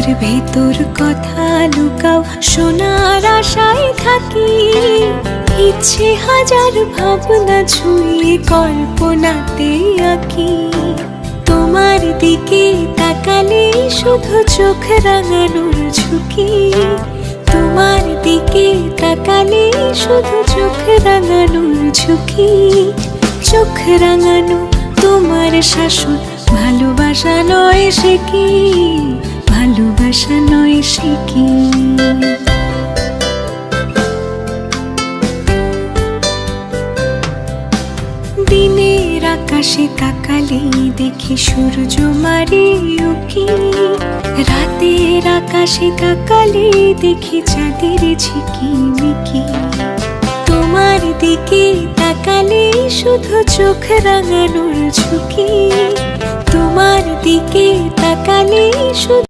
আমার ভেতর কথা লুকাও, শোনার আশায় থাকি। ইচ্ছে হাজার ভাবনা ছুঁয়ে কল্পনাতে আঁকি। তোমার দিকে তাকালে শুধু চোখ রাঙানোর ঝুঁকি। তোমার দিকে তাকালে শুধু চোখ রাঙানোর ঝুঁকি। চোখ রাঙানো তোমার শাসন, ভালোবাসা নয় সে কি, ভালোবাসা নয় সে কি। দিনের আকাশে তাকালে দেখি সূর্য মারে উকি। রাতের আকাশে তাকালে দেখি চাঁদের ঝিকিমিকি। তোমার দিকে তাকালে শুধু চোখ রাঙানোর ঝুঁকি। তোমার দিকে তাকালে শুধু